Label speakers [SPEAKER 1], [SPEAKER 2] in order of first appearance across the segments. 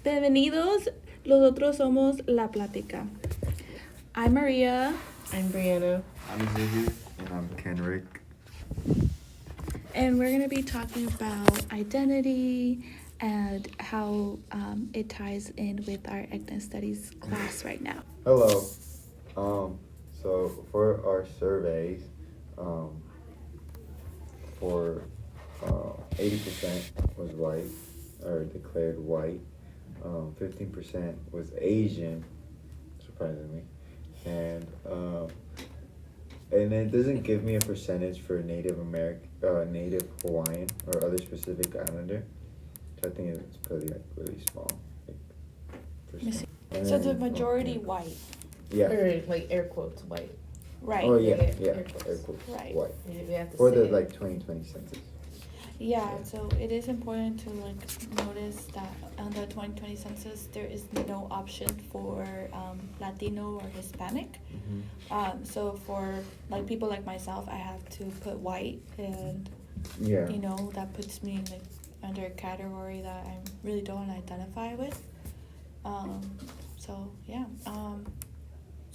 [SPEAKER 1] Bienvenidos, los otros somos La Platica. I'm Maria.
[SPEAKER 2] I'm Brianna.
[SPEAKER 3] I'm Xavier. And I'm Kendrick.
[SPEAKER 1] And we're going to be talking about identity and how it ties in with our ethnic studies class right now.
[SPEAKER 3] Hello. So for our surveys, for 80% was white, or declared white. 15% was Asian, surprisingly, and it doesn't give me a percentage for Native American, Native Hawaiian, or other specific islander. So I think it's probably really small.
[SPEAKER 1] So the majority white.
[SPEAKER 3] Yeah.
[SPEAKER 2] Or air quotes white.
[SPEAKER 1] Right.
[SPEAKER 3] Oh yeah,
[SPEAKER 2] Air quotes.
[SPEAKER 1] Right.
[SPEAKER 3] White.
[SPEAKER 2] We have to
[SPEAKER 3] For
[SPEAKER 2] say
[SPEAKER 3] the
[SPEAKER 2] it.
[SPEAKER 3] 2020 census.
[SPEAKER 1] Yeah, so it is important to notice that on the 2020 census there is no option for Latino or Hispanic.
[SPEAKER 3] Mm-hmm.
[SPEAKER 1] So for people like myself, I have to put white, and
[SPEAKER 3] Yeah.
[SPEAKER 1] that puts me under a category that I really don't identify with. So yeah,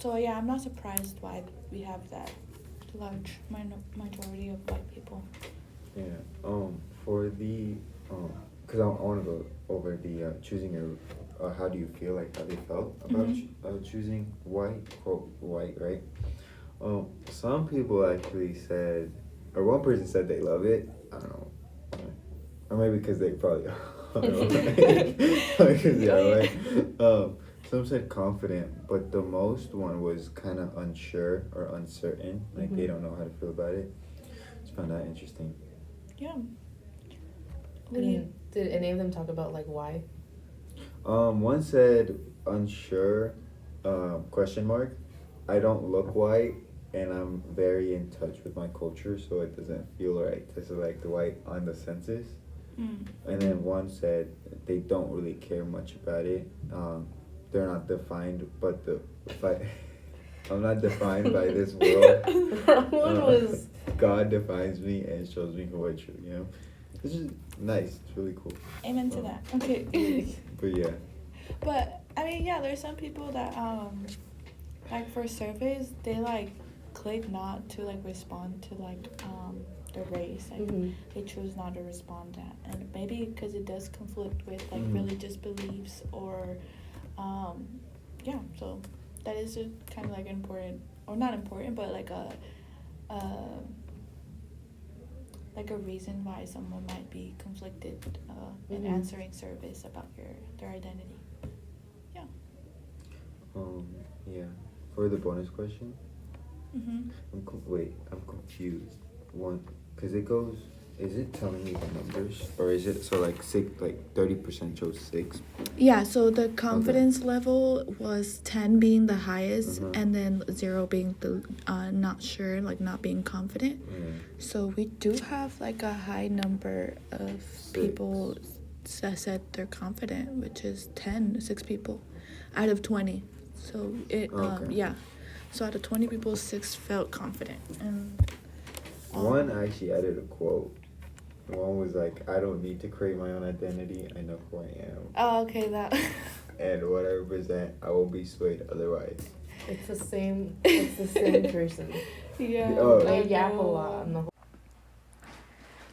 [SPEAKER 1] I'm not surprised why we have that large majority of white people.
[SPEAKER 3] Yeah. For the because I want to go over the choosing your how do you feel, like how they felt about choosing white, quote white, right? Some people actually said, or one person said they love it. I don't know, or maybe because they probably right. Some said confident, but the most one was kind of unsure or uncertain, like they don't know how to feel about it. Just found that interesting.
[SPEAKER 1] Yeah.
[SPEAKER 2] Did any of them talk about why?
[SPEAKER 3] One said unsure, question mark. I don't look white, and I'm very in touch with my culture, so it doesn't feel right. This is like the white on the census. And then one said they don't really care much about it. They're not defined, but I'm not defined by this world.
[SPEAKER 2] One was
[SPEAKER 3] God defines me and shows me who I truly am. This is nice. It's really cool.
[SPEAKER 1] Amen to that. Okay.
[SPEAKER 3] But yeah.
[SPEAKER 1] But I mean, yeah, there's some people that for surveys they click not to respond to their race, they choose not to respond to that, and maybe because it does conflict with religious beliefs or so that is a kind of important, or not important, but a reason why someone might be conflicted in answering surveys about their identity. Yeah.
[SPEAKER 3] Yeah. For the bonus question,
[SPEAKER 1] Mm-hmm.
[SPEAKER 3] I'm confused. One, because it goes. Is it telling me the numbers, or is it 30% chose 6?
[SPEAKER 1] Yeah, so the confidence level was 10 being the highest, and then 0 being the not sure, not being confident. So we do have a high number of
[SPEAKER 3] 6
[SPEAKER 1] people that said they're confident, which is 6 people out of 20. So it yeah. So out of 20 people, 6 felt confident. And
[SPEAKER 3] one actually added a quote. One was like, I don't need to create my own identity. I know who I am.
[SPEAKER 1] Oh, okay, that.
[SPEAKER 3] And what I represent, I will be swayed otherwise.
[SPEAKER 2] It's the same person.
[SPEAKER 1] Yeah.
[SPEAKER 2] They yap a lot on the whole.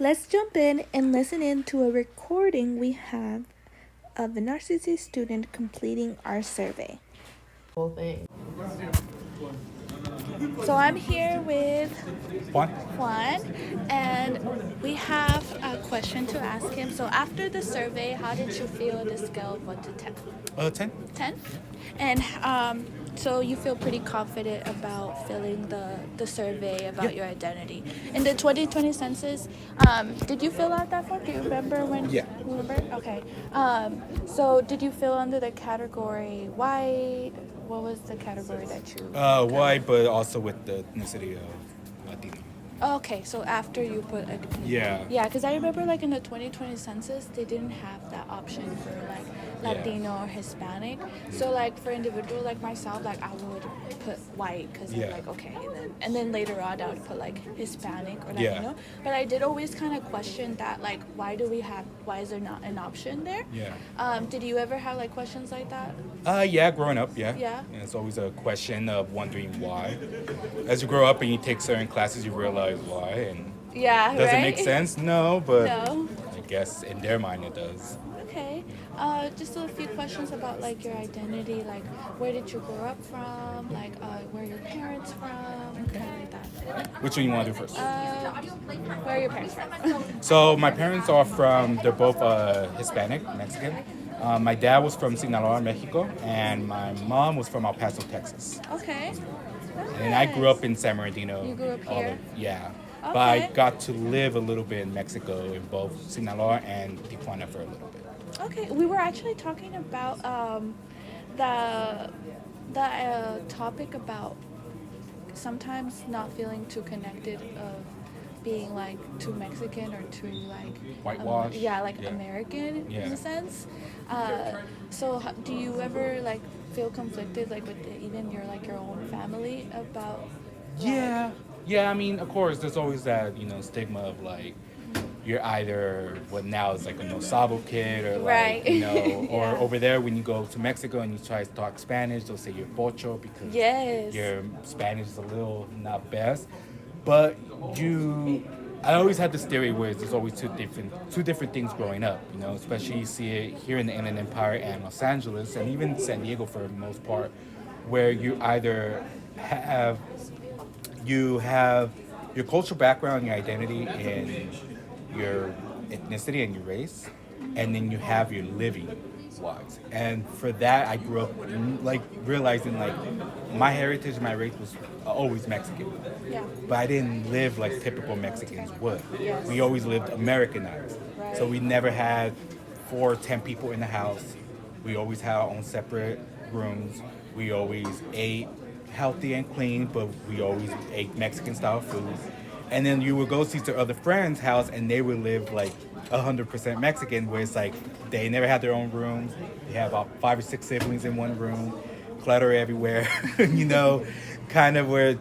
[SPEAKER 1] Let's jump in and listen in to a recording we have of the narcissist student completing our survey.
[SPEAKER 2] Whole thing.
[SPEAKER 1] So I'm here with
[SPEAKER 4] Juan?
[SPEAKER 1] and we have a question to ask him. So after the survey, how did you feel on the scale of 1 to 10?
[SPEAKER 4] 10.
[SPEAKER 1] 10? And so you feel pretty confident about filling the survey about your identity. In the 2020 census, did you fill out that form? Do you remember when?
[SPEAKER 4] Yeah.
[SPEAKER 1] Remember? Okay. So did you fill under the category white? What was the category that you?
[SPEAKER 4] White, but also with the ethnicity of Latino.
[SPEAKER 1] Okay, so after you put a
[SPEAKER 4] Yeah.
[SPEAKER 1] yeah, because I remember like in the 2020 census, they didn't have that option for like Latino or Hispanic. So like for individual like myself, like I would put white because I'm
[SPEAKER 4] Yeah.
[SPEAKER 1] like okay, and then later on I would put like Hispanic or
[SPEAKER 4] Yeah.
[SPEAKER 1] Latino. But I did always kind of question that like why is there not an option there?
[SPEAKER 4] Yeah.
[SPEAKER 1] Did you ever have like questions like that?
[SPEAKER 4] Yeah, growing up, yeah.
[SPEAKER 1] Yeah.
[SPEAKER 4] And it's always a question of wondering why. As you grow up and you take certain classes, you realize why. And
[SPEAKER 1] Yeah,
[SPEAKER 4] does
[SPEAKER 1] right?
[SPEAKER 4] it make sense? No, but
[SPEAKER 1] No.
[SPEAKER 4] I guess in their mind it does.
[SPEAKER 1] Okay. Just a few questions about like your identity, like where did you grow up from, like where are your parents from, kind of like that.
[SPEAKER 4] Which one you want to do first?
[SPEAKER 1] Where are your parents from?
[SPEAKER 4] So my parents are they're both Hispanic, Mexican. My dad was from Sinaloa, Mexico, and my mom was from El Paso, Texas.
[SPEAKER 1] Okay.
[SPEAKER 4] And I grew up in San Bernardino.
[SPEAKER 1] You grew up here?
[SPEAKER 4] Yeah. But I
[SPEAKER 1] Okay.
[SPEAKER 4] got to live a little bit in Mexico, in both Sinaloa and Tijuana for a little bit.
[SPEAKER 1] Okay. We were actually talking about the topic about sometimes not feeling too connected of being like too Mexican or too like
[SPEAKER 4] Whitewash?
[SPEAKER 1] like
[SPEAKER 4] Yeah.
[SPEAKER 1] American in
[SPEAKER 4] Yeah.
[SPEAKER 1] a sense. So do you ever like feel conflicted like with even your own family about?
[SPEAKER 4] Yeah. Yeah, I mean, of course, there's always that, stigma of like, you're either what now is like a no sabo kid or like,
[SPEAKER 1] Right.
[SPEAKER 4] or
[SPEAKER 1] Yeah.
[SPEAKER 4] over there when you go to Mexico and you try to talk Spanish, they'll say you're pocho because
[SPEAKER 1] Yes.
[SPEAKER 4] your Spanish is a little not best. But I always had this theory where there's always two different things growing up, especially you see it here in the Inland Empire and Los Angeles and even San Diego for the most part, where you either have your cultural background, your identity, and your ethnicity and your race, and then you have your living wise. And for that, I grew up like realizing like my heritage, my race was always Mexican,
[SPEAKER 1] Yeah.
[SPEAKER 4] but I didn't live like typical Mexicans would.
[SPEAKER 1] Yes.
[SPEAKER 4] We always lived Americanized,
[SPEAKER 1] Right.
[SPEAKER 4] so we never had 4 or 10 people in the house. We always had our own separate rooms. We always ate healthy and clean, but we always ate Mexican style food. And then you would go see to other friends' house and they would live like 100% Mexican, where it's like they never had their own rooms. They have about 5 or 6 siblings in one room, clutter everywhere, kind of where,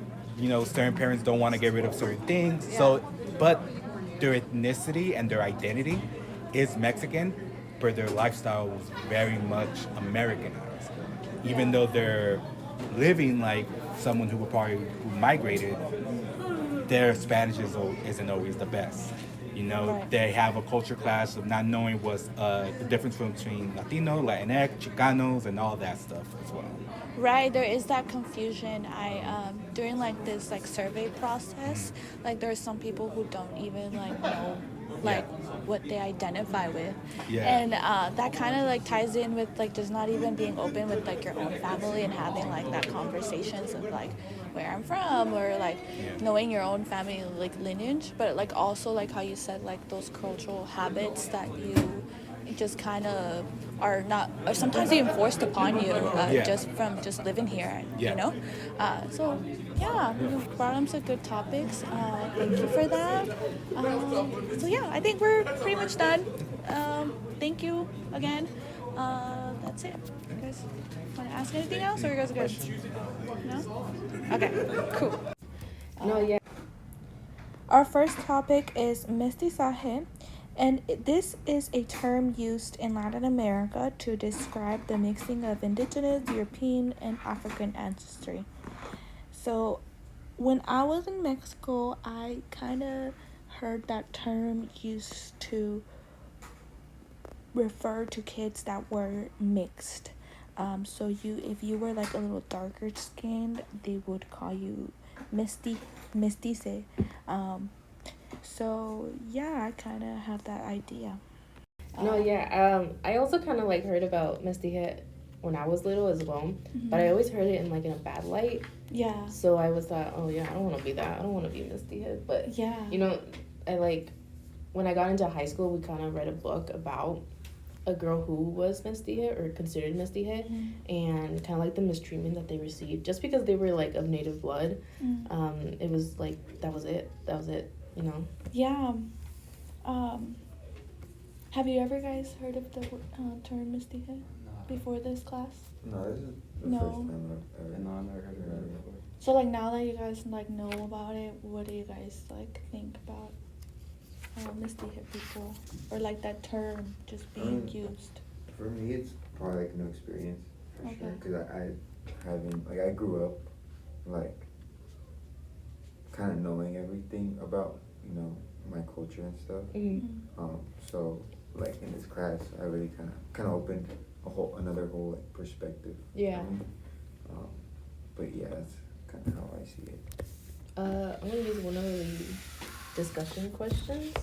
[SPEAKER 4] certain parents don't want to get rid of certain things.
[SPEAKER 1] Yeah.
[SPEAKER 4] So, but their ethnicity and their identity is Mexican, but their lifestyle was very much Americanized. Even though they're living like someone who migrated, their Spanish isn't always the best.
[SPEAKER 1] Right.
[SPEAKER 4] They have a culture clash of not knowing what's the difference between Latino, Latinx, Chicanos, and all that stuff as well.
[SPEAKER 1] Right, there is that confusion. I during like this like survey process, like there's some people who don't even like know like what they identify with.
[SPEAKER 4] Yeah.
[SPEAKER 1] And that kind of like ties in with like just not even being open with like your own family and having like that conversations of like where I'm from or like knowing your own family like lineage, but like also like how you said like those cultural habits that you just kind of are not, or sometimes even forced upon you just from just living here, So yeah, you brought up some good topics. Thank you for that. So yeah, I think we're pretty much done. Thank you again. That's it. You guys want to ask anything else, or you guys are good? No? Okay, cool.
[SPEAKER 2] No, yeah.
[SPEAKER 1] Our first topic is mestizaje, and this is a term used in Latin America to describe the mixing of indigenous, European, and African ancestry. So when I was in Mexico, I kind of heard that term used to refer to kids that were mixed. So if you were like a little darker skinned, they would call you mestice. So yeah, I kind of have that idea.
[SPEAKER 2] No, yeah. I also kind of like heard about mestiza when I was little as well, but I always heard it in like in a bad light.
[SPEAKER 1] Yeah.
[SPEAKER 2] So I was thought, oh yeah, I don't want to be that. I don't want to be mestiza. But
[SPEAKER 1] Yeah.
[SPEAKER 2] I like when I got into high school, we kind of read a book about a girl who was mestiza or considered mestiza, and kind of like the mistreatment that they received just because they were like of native blood. It was like that was it, you know.
[SPEAKER 1] Yeah. Have you ever guys heard of the term mestiza before this class?
[SPEAKER 3] No, this is the
[SPEAKER 1] No.
[SPEAKER 3] first time I've ever.
[SPEAKER 5] No, I've never heard of that before.
[SPEAKER 1] So like now that you guys like know about it, what do you guys like think about mestiza people, or like that term just being used?
[SPEAKER 3] For me, it's probably like a new experience for
[SPEAKER 1] Okay.
[SPEAKER 3] sure. Cause I haven't I grew up like kind of knowing everything about my culture and stuff. So like in this class, I really kind of opened another whole like perspective.
[SPEAKER 2] Yeah.
[SPEAKER 3] But yeah, that's kind of how I see it.
[SPEAKER 2] I'm gonna use one of the discussion questions.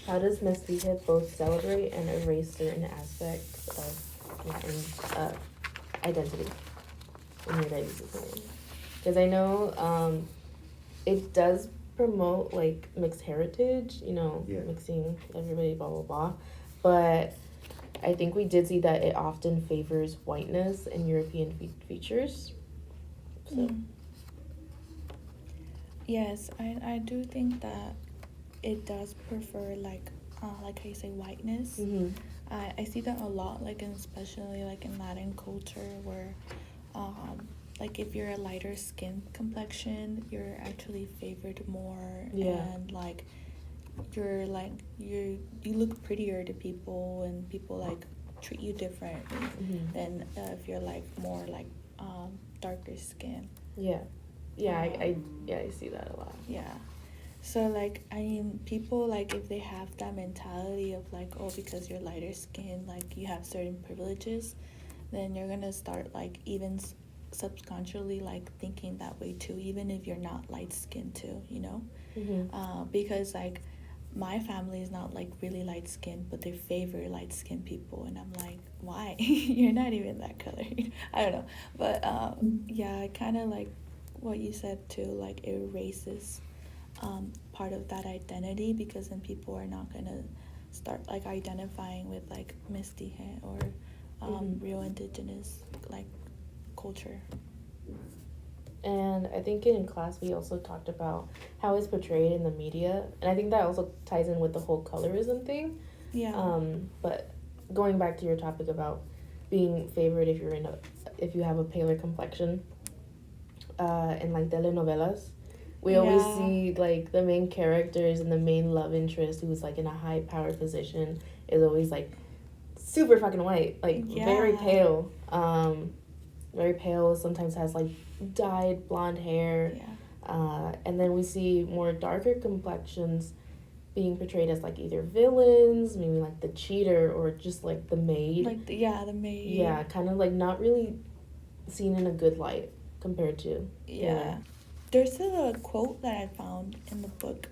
[SPEAKER 2] How does mestiza both celebrate and erase certain aspects of Latin identity, in your guys' opinion? Because I know it does promote like mixed heritage, mixing everybody, blah blah blah. But I think we did see that it often favors whiteness and European features. So.
[SPEAKER 1] Yes, I do think that it does prefer like how you say whiteness. I see that a lot, like especially like in Latin culture, where like if you're a lighter skin complexion, you're actually favored more. And like you look prettier to people, and people like treat you differently than if you're like more like darker skin.
[SPEAKER 2] I see that a lot.
[SPEAKER 1] Yeah. So, like, I mean, people, like, if they have that mentality of, like, oh, because you're lighter skin, like, you have certain privileges, then you're gonna start, like, even subconsciously, like, thinking that way, too, even if you're not light-skinned, too, you know? Because, like, my family is not, like, really light-skinned, but they favor light-skinned people, and I'm like, why? You're not even that color. I don't know. But, yeah, I kind of, like, what you said, too, like, it erases part of that identity, because then people are not gonna start like identifying with like mestiza or real indigenous like culture.
[SPEAKER 2] And I think in class we also talked about how it's portrayed in the media, and I think that also ties in with the whole colorism thing. But going back to your topic about being favored if you have a paler complexion, in like telenovelas, we always see like the main characters and the main love interest who's like in a high power position is always like super fucking white, like very pale, sometimes has like dyed blonde hair. And then we see more darker complexions being portrayed as like either villains, maybe like the cheater, or just like the maid.
[SPEAKER 1] Like the maid.
[SPEAKER 2] Yeah, kind of like not really seen in a good light compared to.
[SPEAKER 1] There's a quote that I found in the book,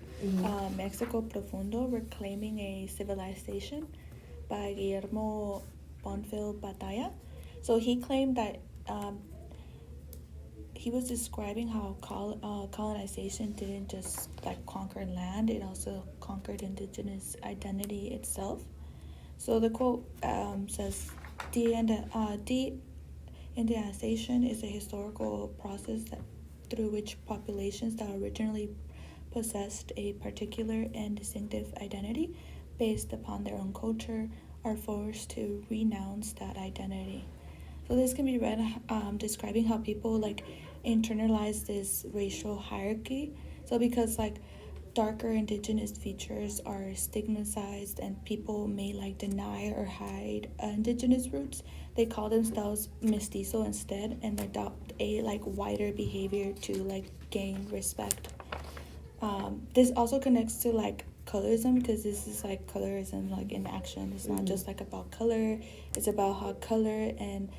[SPEAKER 1] Mexico Profundo, Reclaiming a Civilization by Guillermo Bonfil Batalla. So he claimed that he was describing how colonization didn't just like conquer land, it also conquered indigenous identity itself. So the quote says, de-indianization is a historical process through which populations that originally possessed a particular and distinctive identity based upon their own culture are forced to renounce that identity. So this can be read describing how people like internalize this racial hierarchy. So because like darker indigenous features are stigmatized and people may like deny or hide indigenous roots, they call themselves mestizo instead and adopt a like whiter behavior to like gain respect. This also connects to like colorism, because this is like colorism like in action. It's not just like about color, it's about how color and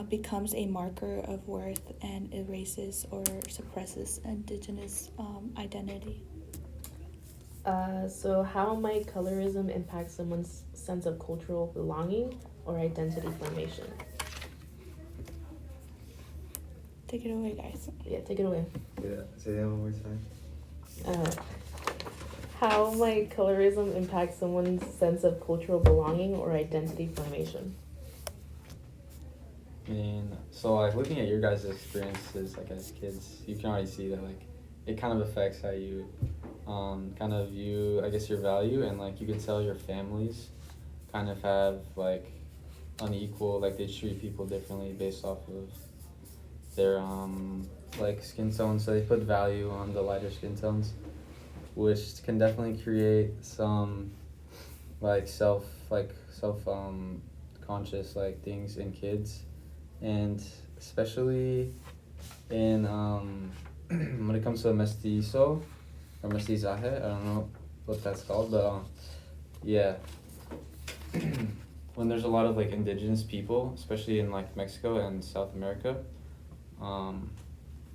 [SPEAKER 1] becomes a marker of worth and erases or suppresses indigenous identity.
[SPEAKER 2] So how might colorism impact someone's sense of cultural belonging or identity formation?
[SPEAKER 1] Take it away, guys.
[SPEAKER 2] Yeah, take it away.
[SPEAKER 3] Yeah, say that one more time.
[SPEAKER 2] how might colorism impact someone's sense of cultural belonging or identity formation?
[SPEAKER 5] I mean, so like looking at your guys' experiences like as kids, you can already see that like it kind of affects how you kind of view, I guess, your value, and like you can tell your families kind of have like unequal, like they treat people differently based off of their like skin tone, so they put value on the lighter skin tones, which can definitely create some like self conscious like things in kids, and especially in when it comes to mestizo or mestizaje, I don't know what that's called, but yeah. When there's a lot of like indigenous people, especially in like Mexico and South America,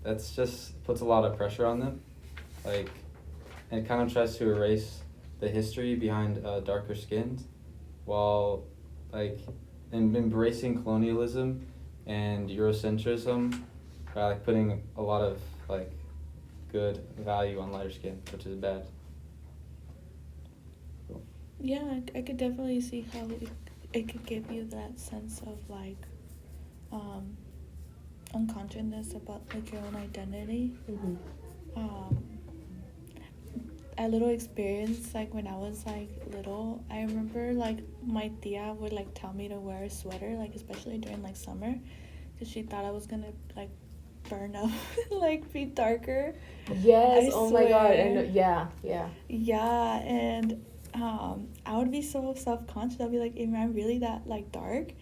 [SPEAKER 5] that's just puts a lot of pressure on them, like, and it kind of tries to erase the history behind darker skins, while like embracing colonialism and Eurocentrism by like putting a lot of like good value on lighter skin, which is bad.
[SPEAKER 1] Yeah, I could definitely see how it could give you that sense of like unconsciousness about like your own identity. A little experience, like when I was like little, I remember like my tia would like tell me to wear a sweater, like especially during like summer, because she thought I was gonna like burn up, like be darker.
[SPEAKER 2] Yes.
[SPEAKER 1] I
[SPEAKER 2] Oh my god.
[SPEAKER 1] swear.
[SPEAKER 2] And yeah.
[SPEAKER 1] Yeah, and I would be so self-conscious. I'd be like, am I really that like dark?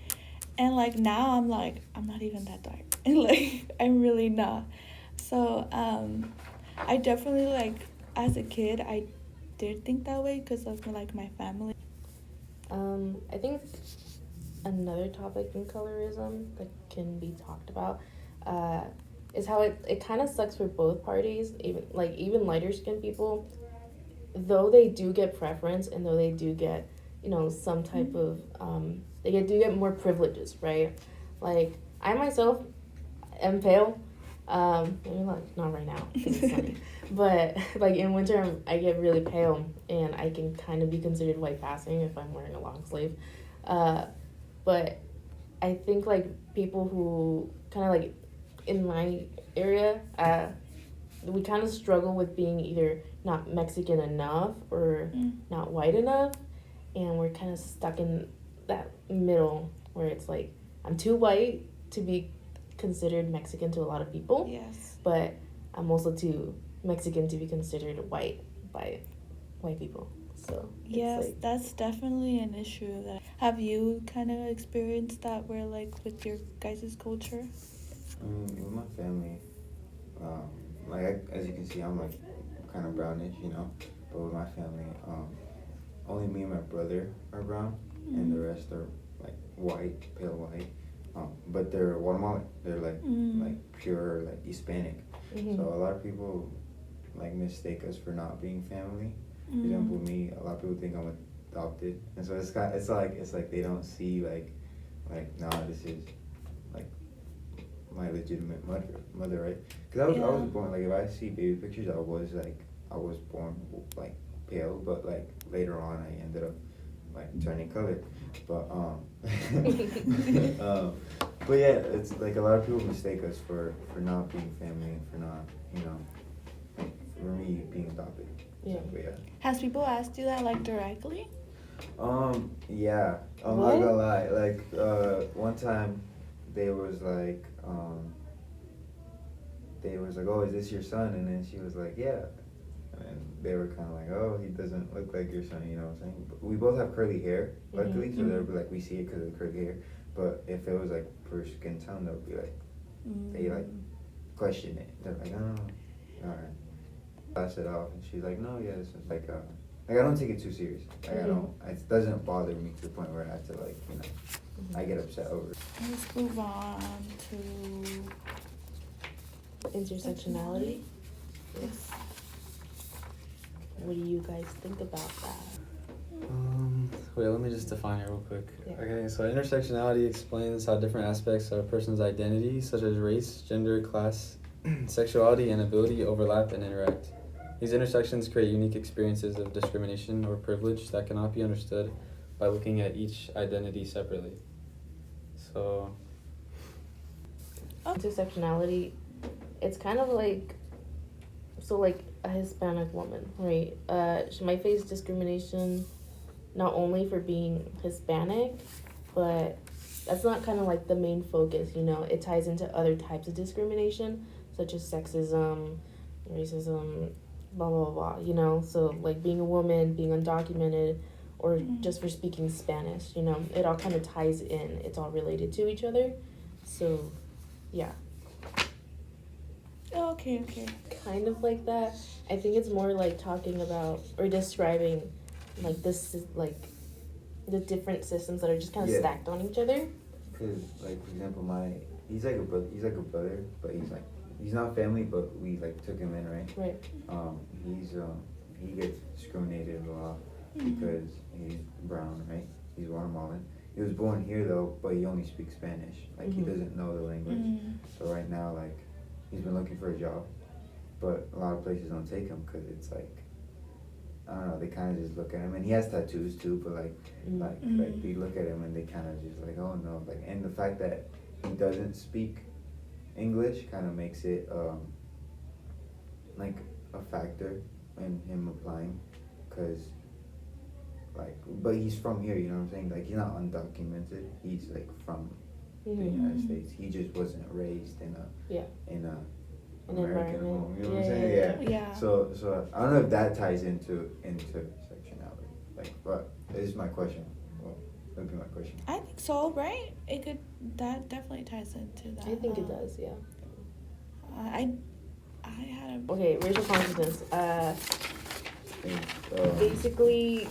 [SPEAKER 1] And like now I'm like, I'm not even that dark. And like I'm really not. So I definitely like as a kid I did think that way because of like my family.
[SPEAKER 2] I think another topic in colorism that can be talked about is how it kind of sucks for both parties, even lighter skinned people, though they do get preference and though they do get, some type of they do get more privileges, right? Like I myself am pale, maybe not right now because it's sunny, but like in winter I get really pale and I can kind of be considered white passing if I'm wearing a long sleeve, but I think like people who kind of like in my area, we kind of struggle with being either not Mexican enough or not white enough, and we're kind of stuck in that middle where it's like I'm too white to be considered Mexican to a lot of people.
[SPEAKER 1] Yes.
[SPEAKER 2] But I'm also too Mexican to be considered white by white people. So
[SPEAKER 1] yes,
[SPEAKER 2] like,
[SPEAKER 1] that's definitely an issue. Have you kind of experienced that where like with your guys' culture?
[SPEAKER 3] With my family, like as you can see, I'm like kind of brownish, But with my family, only me and my brother are brown, and the rest are like white, pale white. But they're Guatemalan. They're like pure like Hispanic. So a lot of people like mistake us for not being family. For example, me, a lot of people think I'm adopted, and so it's like they don't see like nah, this is like my legitimate mother, right? Because I was born, like if I see baby pictures, I was born like pale, but like later on I ended up like turning color, but but yeah, it's like a lot of people mistake us for not being family, for not for me being adopted.
[SPEAKER 2] Yeah.
[SPEAKER 3] So, yeah.
[SPEAKER 1] Has people asked you that like directly?
[SPEAKER 3] Yeah, I'm not gonna lie. Like, one time, they was like, oh, is this your son? And then she was like, yeah. And they were kind of like, oh, he doesn't look like your son, you know what I'm saying? But we both have curly hair, luckily, so they'll be like, we see it because of the curly hair. But if it was like per skin tone, they'll be like, they like question it. They're like, oh, all right. Pass it off, and she's like, no, yeah, this is like I don't take it too serious. Like it doesn't bother me to the point where I have to like, I get upset over it.
[SPEAKER 1] Let's move on to
[SPEAKER 2] intersectionality.
[SPEAKER 1] Yes.
[SPEAKER 2] What do you guys think about that?
[SPEAKER 5] Wait, let me just define it real quick.
[SPEAKER 2] Yeah.
[SPEAKER 5] Okay, so intersectionality explains how different aspects of a person's identity, such as race, gender, class, sexuality, and ability overlap and interact. These intersections create unique experiences of discrimination or privilege that cannot be understood by looking at each identity separately. So,
[SPEAKER 2] intersectionality, it's kind of like, so like a Hispanic woman, right? She might face discrimination not only for being Hispanic, but that's not kind of like the main focus, you know. It ties into other types of discrimination, such as sexism, racism, blah, blah, blah, you know. So like being a woman, being undocumented, or just for speaking Spanish, you know. It all kind of ties in. It's all related to each other. So, yeah.
[SPEAKER 1] Oh, okay.
[SPEAKER 2] Kind of like that. I think it's more like talking about or describing like this is like the different systems that are just kind of stacked on each other.
[SPEAKER 3] Cause like for example, he's like a brother, but he's not family, but we like took him in, right?
[SPEAKER 2] Right.
[SPEAKER 3] He gets discriminated a lot because he's brown, right? He's Guatemalan. He was born here though, but he only speaks Spanish. Like he doesn't know the language. So right now, like he's been looking for a job, but a lot of places don't take him because it's like, I don't know, they kind of just look at him, and he has tattoos too, but like they look at him and they kind of just like, oh no, like, and the fact that he doesn't speak English kind of makes it like a factor in him applying, cause like, but he's from here, you know what I'm saying? Like he's not undocumented. He's like from the United States. He just wasn't raised in a American home. You know what I'm saying?
[SPEAKER 1] Yeah.
[SPEAKER 3] So I don't know if that ties into intersectionality. Like, but this is my question. Well, that'd be my question.
[SPEAKER 1] I think so, right? It could. That definitely ties into that.
[SPEAKER 2] I think it does, yeah.
[SPEAKER 1] I had a.
[SPEAKER 2] Okay, racial consciousness. Basically,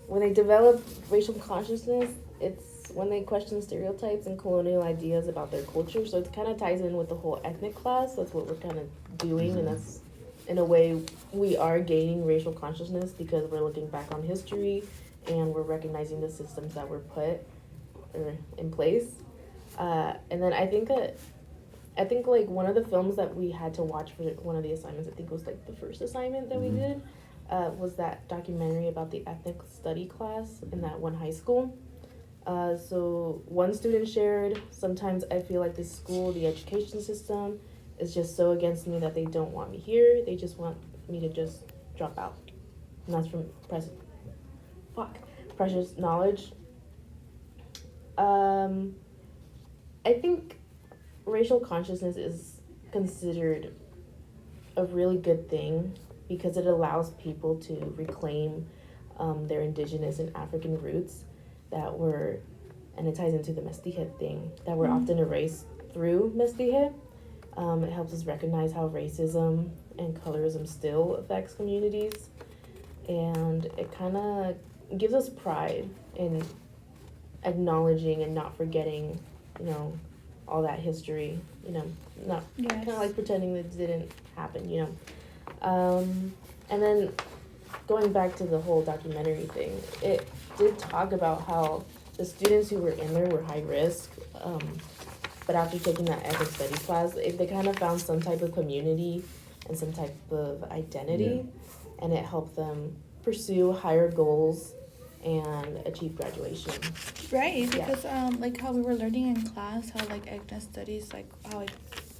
[SPEAKER 2] when they develop racial consciousness, it's when they question stereotypes and colonial ideas about their culture. So it kind of ties in with the whole ethnic class. That's what we're kind of doing, and that's, in a way, we are gaining racial consciousness because we're looking back on history and we're recognizing the systems that were put in place. And then I think like one of the films that we had to watch for one of the assignments, I think it was like the first assignment that we did, was that documentary about the ethnic study class in that one high school. So one student shared, sometimes I feel like this school, the education system, is just so against me that they don't want me here. They just want me to just drop out. And that's from Precious Knowledge. I think racial consciousness is considered a really good thing because it allows people to reclaim their indigenous and African roots that were, and it ties into the mestizaje thing, that were often erased through mestizaje. It helps us recognize how racism and colorism still affects communities, and it kind of gives us pride in acknowledging and not forgetting, you know, all that history, you know, not kind of like pretending that it didn't happen, you know. And then going back to the whole documentary thing, it did talk about how the students who were in there were high risk, but after taking that ethnic studies class, they kind of found some type of community and some type of identity, and it helped them pursue higher goals and achieve graduation.
[SPEAKER 1] Right, because like how we were learning in class, how like ethnic studies, like how it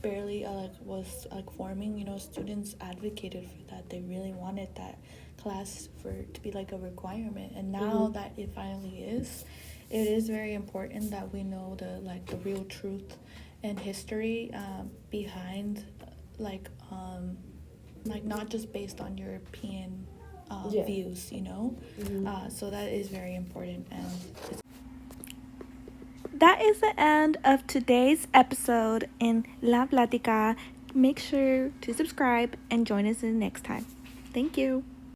[SPEAKER 1] barely was like forming, you know, students advocated for that. They really wanted that class to be like a requirement, and now that it finally is, it is very important that we know the real truth and history behind like not just based on European views, you know. So that is very important, and that is the end of today's episode in La Platica. Make sure to subscribe and join us in the next time. Thank you.